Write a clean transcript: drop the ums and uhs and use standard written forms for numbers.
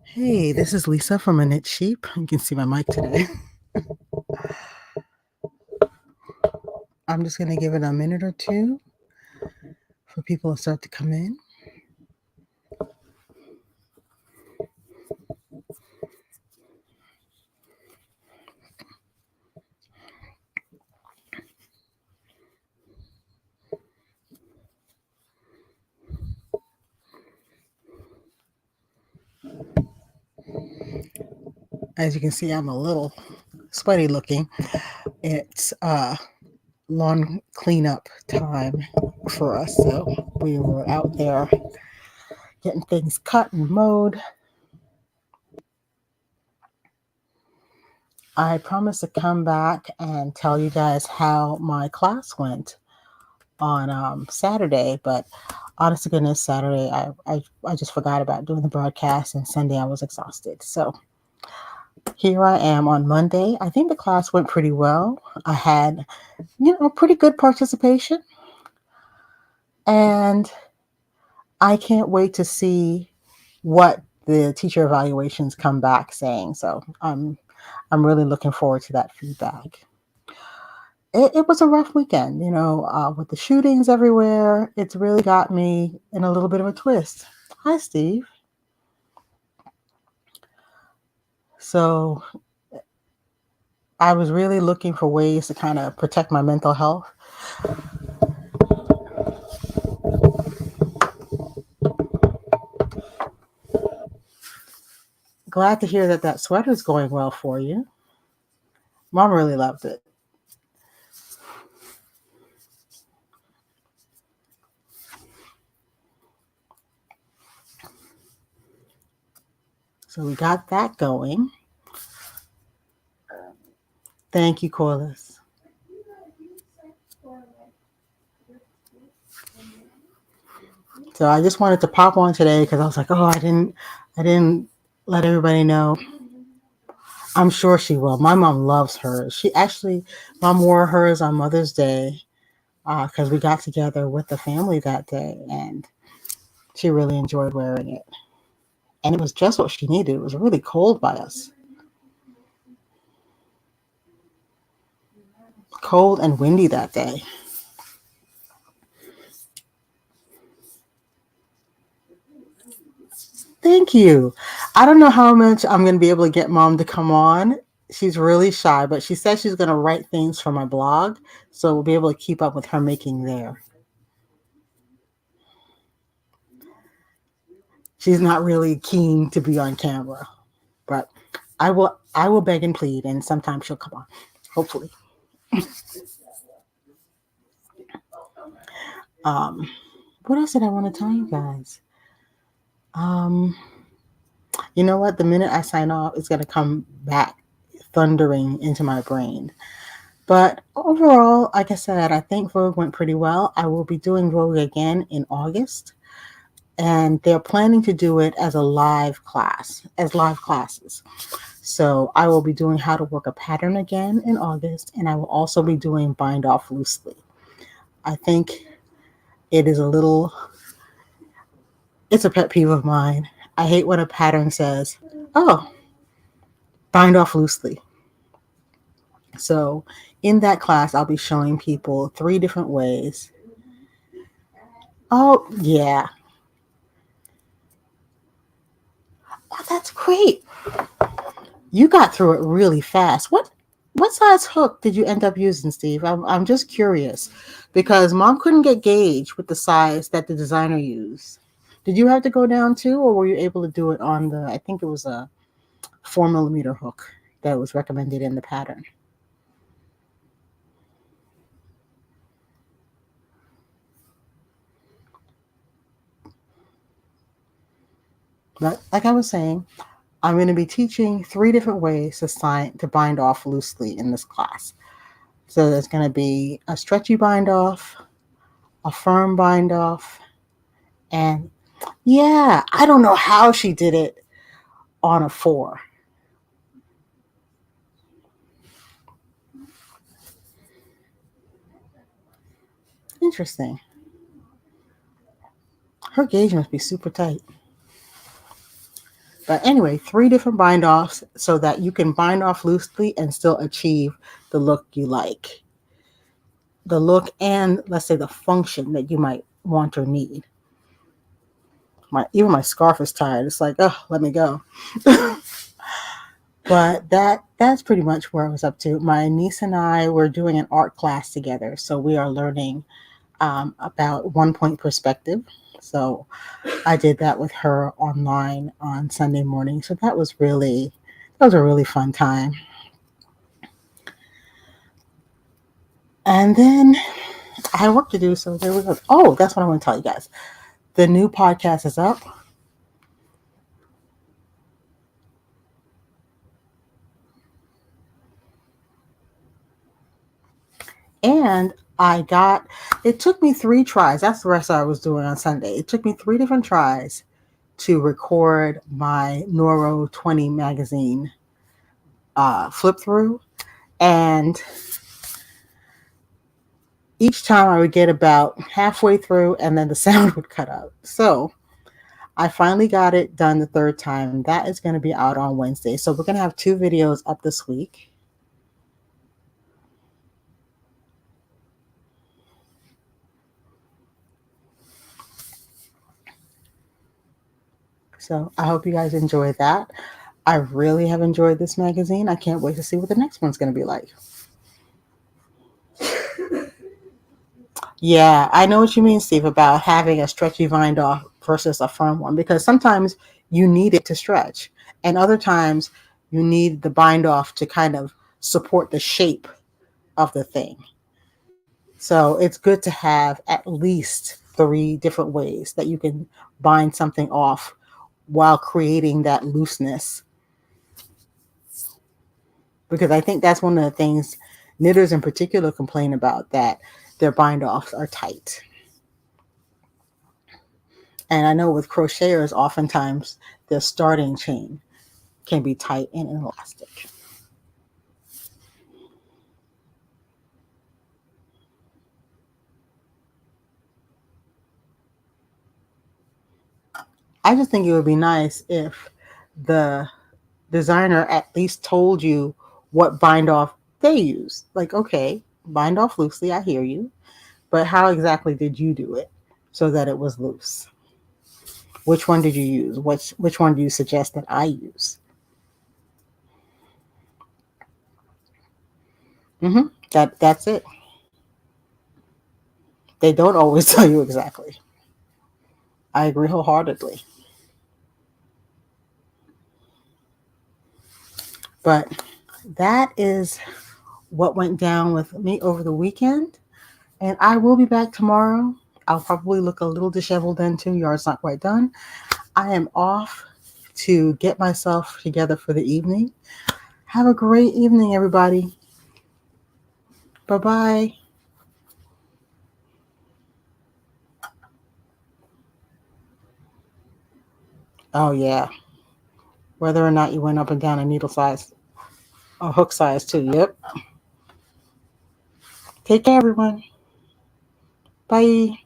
Hey, this is Lisa from A Knit Sheep. You can see my mic today. I'm just going to give it a minute or two for people to start to come in. As you can see, I'm a little sweaty looking. It's lawn cleanup time for us, so we were out there getting things cut and mowed. I promised to come back and tell you guys how my class went on Saturday, but honest to goodness, Saturday I just forgot about doing the broadcast, and Sunday I was exhausted. So here I am on Monday. I think the class went pretty well. I had, pretty good participation, and I can't wait to see what the teacher evaluations come back saying. So I'm really looking forward to that feedback. It was a rough weekend, with the shootings everywhere. It's really got me in a little bit of a twist. Hi, Steve. So I was really looking for ways to kind of protect my mental health. Glad to hear that that sweater's going well for you. Mom really loved it. So we got that going. Thank you, Corliss. So I just wanted to pop on today because I was like, oh, I didn't let everybody know. I'm sure she will. My mom loves hers. Mom wore hers on Mother's Day because we got together with the family that day, and she really enjoyed wearing it. And it was just what she needed. It was really cold by us. Cold and windy that day. Thank you. I don't know how much I'm going to be able to get Mom to come on. She's really shy, but she says she's going to write things for my blog, so we'll be able to keep up with her making there. She's not really keen to be on camera, but I will beg and plead, and sometimes she'll come on, hopefully. What else did I want to tell you guys? You know what? The minute I sign off, it's going to come back thundering into my brain. But overall, like I said, I think Vogue went pretty well. I will be doing Vogue again in August, and they're planning to do it as live classes. So I will be doing how to work a pattern again in August, and I will also be doing bind off loosely. I think it's a pet peeve of mine. I hate when a pattern says, oh, bind off loosely. So in that class, I'll be showing people 3 different ways. Oh, yeah. Oh, that's great. You got through it really fast. What size hook did you end up using, Steve? I'm just curious because Mom couldn't get gauge with the size that the designer used. Did you have to go down too, or were you able to do it on I think it was a 4mm hook that was recommended in the pattern? But like I was saying, I'm going to be teaching 3 different ways to bind off loosely in this class. So there's going to be a stretchy bind off, a firm bind off, and yeah, I don't know how she did it on a 4. Interesting. Her gauge must be super tight. But anyway, 3 different bind offs so that you can bind off loosely and still achieve the look you like. The look and, let's say, the function that you might want or need. Even my scarf is tired. It's like, oh, let me go. But that's pretty much where I was up to. My niece and I were doing an art class together, so we are learning about 1 point perspective. So I did that with her online on Sunday morning. So that was a really fun time. And then I had work to do, so there was oh, that's what I want to tell you guys. The new podcast is up. And it took me 3 tries. That's the rest I was doing on Sunday. It took me 3 different tries to record my Neuro 20 magazine flip through. And each time I would get about halfway through and then the sound would cut out. So I finally got it done the third time. That is going to be out on Wednesday. So we're going to have 2 videos up this week. So I hope you guys enjoy that. I really have enjoyed this magazine. I can't wait to see what the next one's going to be like. Yeah, I know what you mean, Steve, about having a stretchy bind off versus a firm one, because sometimes you need it to stretch, and other times you need the bind off to kind of support the shape of the thing. So it's good to have at least 3 different ways that you can bind something off while creating that looseness. Because I think that's one of the things knitters in particular complain about, that their bind offs are tight. And I know with crocheters, oftentimes their starting chain can be tight and inelastic. I just think it would be nice if the designer at least told you what bind off they use. Like, okay, bind off loosely, I hear you, but how exactly did you do it so that it was loose? Which one did you use? Which one do you suggest that I use? That's it. They don't always tell you exactly. I agree wholeheartedly. But that is what went down with me over the weekend. And I will be back tomorrow. I'll probably look a little disheveled then too. Yard's not quite done. I am off to get myself together for the evening. Have a great evening, everybody. Bye bye. Oh, yeah. Whether or not you went up and down a needle size or hook size, too. Yep. Take care, everyone. Bye.